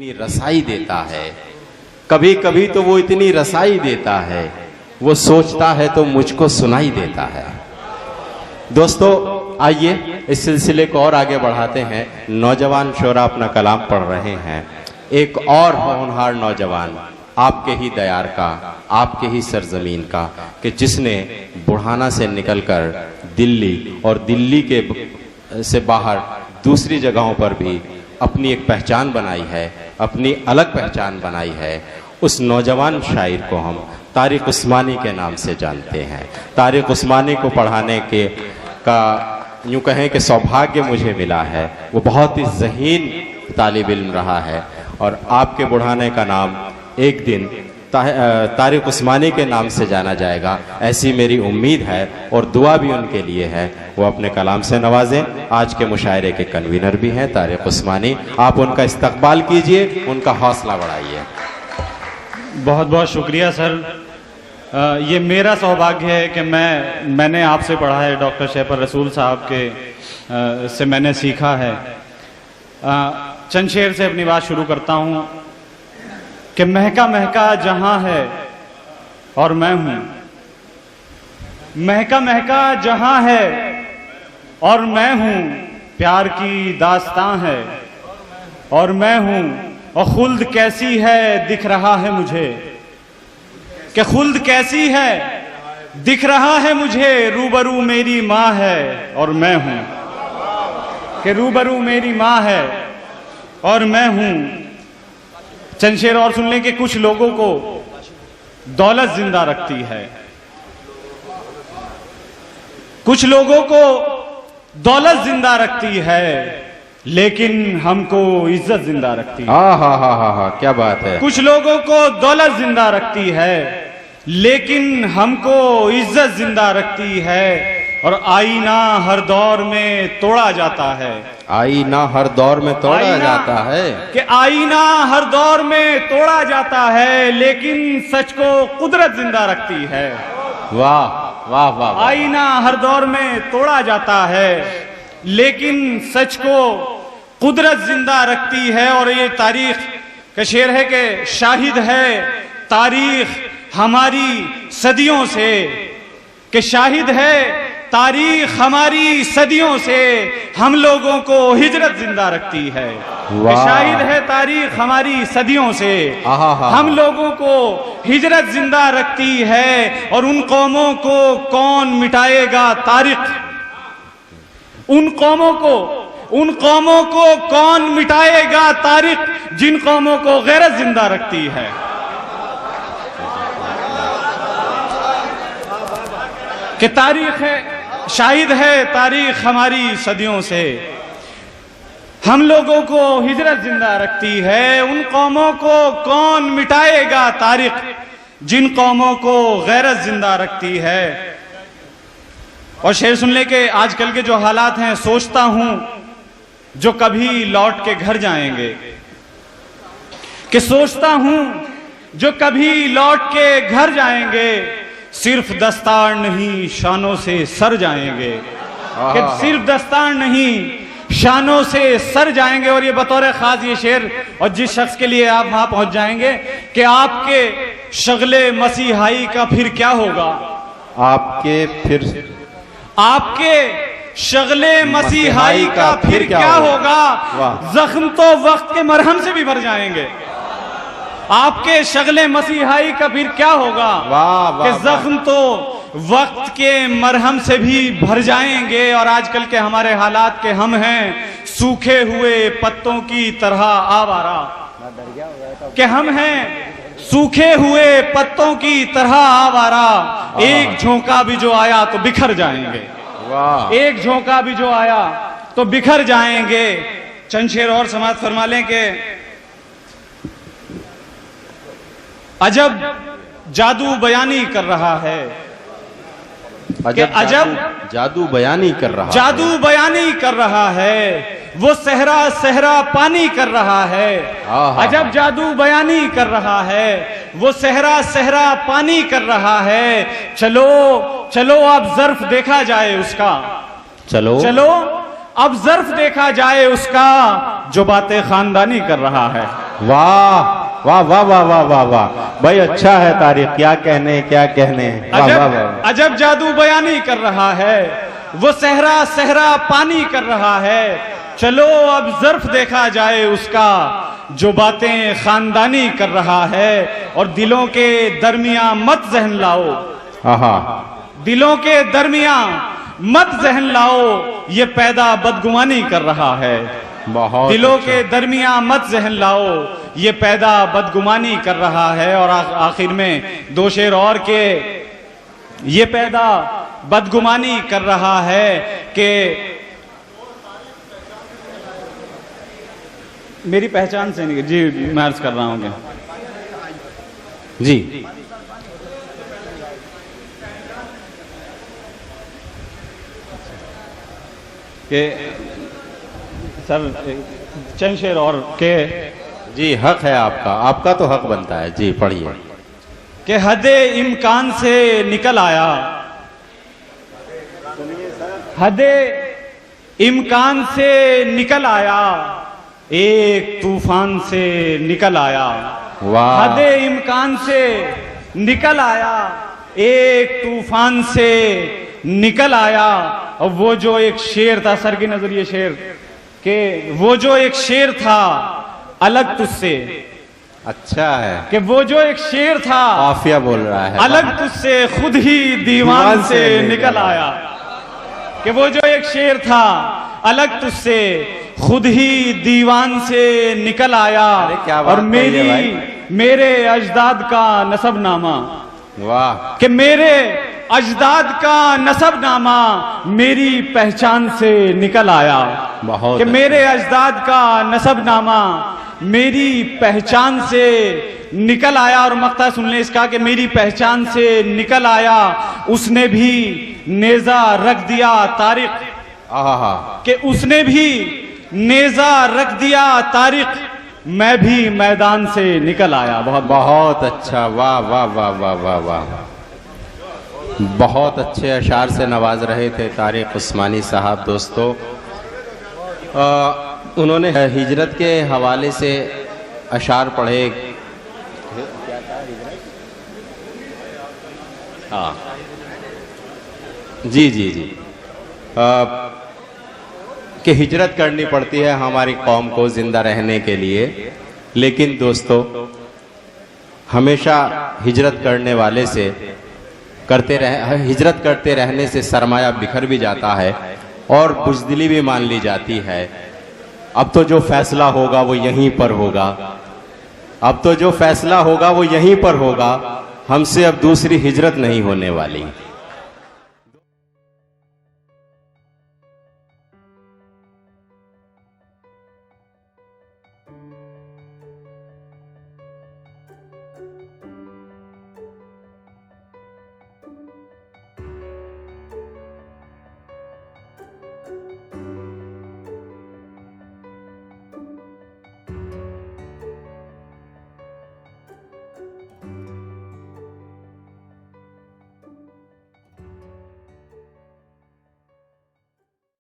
इतनी रसाई देता है, कभी कभी तो वो इतनी रसाई देता है, वो सोचता है तो मुझको सुनाई देता है। दोस्तों आइए इस सिलसिले को और आगे बढ़ाते हैं। नौजवान शोरा अपना कलाम पढ़ रहे हैं। एक और होनहार नौजवान आपके ही दयार का, आपके ही सरजमीन का, कि जिसने बुढ़ाना से निकलकर दिल्ली और दिल्ली के से बाहर दूसरी जगहों पर भी अपनी एक पहचान बनाई है, अपनी अलग पहचान बनाई है। उस नौजवान शायर को हम तारिक उस्मानी के नाम से जानते हैं। तारिक उस्मानी को पढ़ाने के का यूँ कहें कि सौभाग्य मुझे मिला है। वो बहुत ही ज़हीन तालिब इल्म रहा है और आपके बुढ़ाने का नाम एक दिन तारिक उस्मानी के नाम से जाना जाएगा, ऐसी मेरी उम्मीद है और दुआ भी उनके लिए है। वो अपने कलाम से नवाजें। आज के मुशायरे के कन्वीनर भी हैं तारिक उस्मानी, आप उनका इस्तकबाल कीजिए, उनका हौसला बढ़ाइए। बहुत बहुत शुक्रिया सर। ये मेरा सौभाग्य है कि मैंने आपसे पढ़ा है, डॉक्टर शैफर रसूल साहब के से मैंने सीखा है। चंद शेर से अपनी बात शुरू करता हूँ कि महका महका जहां है और मैं हूं, महका महका जहां है और मैं हूं, प्यार की दास्तां है और मैं हूं, और खुल्द कैसी है दिख रहा है मुझे, कि खुल्द कैसी है दिख रहा है मुझे, रूबरू मेरी माँ है और मैं हूं, कि रूबरू मेरी माँ है और मैं हूं। चंद शेर और सुन लें कि कुछ लोगों को दौलत जिंदा रखती है, कुछ लोगों को दौलत जिंदा रखती है, लेकिन हमको इज्जत जिंदा रखती है। हा, क्या बात है। कुछ लोगों को दौलत जिंदा रखती है, लेकिन हमको इज्जत जिंदा रखती है। और आईना हर दौर में तोड़ा जाता है, आईना हर दौर में तोड़ा जाता है, कि आईना हर दौर में तोड़ा जाता है, लेकिन सच को कुदरत जिंदा रखती है। वाह वाह वाह। आईना हर दौर में तोड़ा जाता है, लेकिन सच को कुदरत जिंदा रखती है। और ये तारीख का शेर है कि शाहिद है तारीख हमारी सदियों से, कि शाहिद है तारीख हमारी सदियों से, हम लोगों को हिजरत जिंदा रखती है। कि शाहिद है तारीख हमारी सदियों से, हम लोगों को हिजरत जिंदा रखती है। और उन कौमों को कौन मिटाएगा तारीख, उन कौमों को कौन मिटाएगा तारीख, जिन कौमों को गैरत जिंदा रखती है। कि तारीख है, शाहिद है तारीख हमारी सदियों से, हम लोगों को हिजरत जिंदा रखती है। उन कौमों को कौन मिटाएगा तारीख, जिन कौमों को गैरत जिंदा रखती है। और शेर सुन ले के आजकल के जो हालात हैं, सोचता हूं जो कभी लौट के घर जाएंगे, कि सोचता हूं जो कभी लौट के घर जाएंगे, सिर्फ दस्तार नहीं शानों से सर जाएंगे, कि सिर्फ दस्तार नहीं शानों से सर जाएंगे। और ये बतौर खास ये शेर, और जिस शख्स के लिए आप वहां पहुंच जाएंगे, कि आपके शगले मसीहाई का फिर क्या होगा, आपके शगले मसीहाई का फिर क्या होगा, जख्म तो वक्त के मरहम से भी भर जाएंगे। आपके शगले मसीहाई का फिर क्या होगा, कि जख्म तो वक्त के मरहम से भी भर जाएंगे। और आजकल के हमारे हालात के हम हैं सूखे हुए पत्तों की तरह आवारा, कि हम हैं सूखे हुए पत्तों की तरह आवारा, एक झोंका भी जो आया तो बिखर जाएंगे, एक झोंका भी जो आया तो बिखर जाएंगे। चंद शेर और समाज फरमा लें कि अजब जादू बयानी कर रहा है, अजब जादू बयानी कर रहा, जादू बयानी कर रहा है, वो सहरा सहरा पानी कर रहा है। अजब जादू बयानी कर रहा है, वो सहरा सहरा पानी कर रहा है। चलो चलो अब ज़र्फ देखा जाए उसका, चलो चलो अब ज़र्फ देखा जाए उसका, जो बातें खानदानी कर रहा है। वाह वाह वाह वाह वाह वाह वाह भाई, अच्छा है तारीख, क्या कहने क्या कहने। वाह वाह अजब वाह। अजब जादू बयानी कर रहा है, वो सहरा सहरा पानी कर रहा है। चलो अब ज़र्फ देखा जाए उसका, जो बातें खानदानी कर रहा है। और दिलों के दरमियां मत जहन लाओ, आहा, दिलों के दरमियां मत जहन लाओ, ये पैदा बदगुमानी कर रहा है। बहुत दिलों अच्छा। के दरमियां मत जहन लाओ, ये पैदा बदगुमानी कर रहा है। और आखिर में दो शेर और के, ये पैदा बदगुमानी कर रहा है कि मेरी पहचान से नहीं। जी मैं अर्ज कर रहा हूं क्या जी, कि सर चंद शेर और के जी हक है आपका, आपका तो हक बनता है। जी पढ़िए। कि हदे इम्कान से निकल आया, हदे इम्कान से निकल आया, एक तूफान से निकल आया। वाह, हदे इम्कान से निकल आया, एक तूफान से निकल आया। और वो जो एक शेर था, सर की नजर ये शेर, कि वो जो एक शेर था अलग तुझसे, अच्छा है, कि वो जो एक शेर था काफिया बोल रहा है। अलग तुझसे खुद ही दीवान से निकल आया। कि वो जो एक शेर था अलग तुझसे खुद ही दीवान से निकल आया। अरे क्या बात और कही है भाई। मेरे अजदाद का नसबनामा, वाह, कि मेरे अजदाद का नसबनामा मेरी पहचान से निकल आया। बहुत कि अच्छा। मेरे अजदाद का नसबनामा मेरी पहचान से निकल आया। और मक्ता सुन ले इसका, कि मेरी पहचान से निकल आया, उसने भी नेजा रख दिया तारिक, आहा, कि उसने भी नेजा रख दिया तारिक, मैं भी मैदान से निकल आया। बहुत बहुत अच्छा, वाह वाह वाह वाह वाह वाह, बहुत अच्छे अशार से नवाज रहे थे तारिक उस्मानी साहब। दोस्तों, उन्होंने हिजरत के हवाले से अशार पढ़े। हाँ जी जी जी, कि हिजरत करनी पड़ती है हमारी कौम को जिंदा रहने के लिए। लेकिन दोस्तों, हमेशा हिजरत करने वाले से हिजरत करते रहने से सरमाया बिखर भी जाता है और बुज़दिली भी मान ली जाती है। अब तो जो फैसला होगा वो यहीं पर होगा, अब तो जो फैसला होगा वो यहीं पर होगा। हमसे अब दूसरी हिजरत नहीं होने वाली।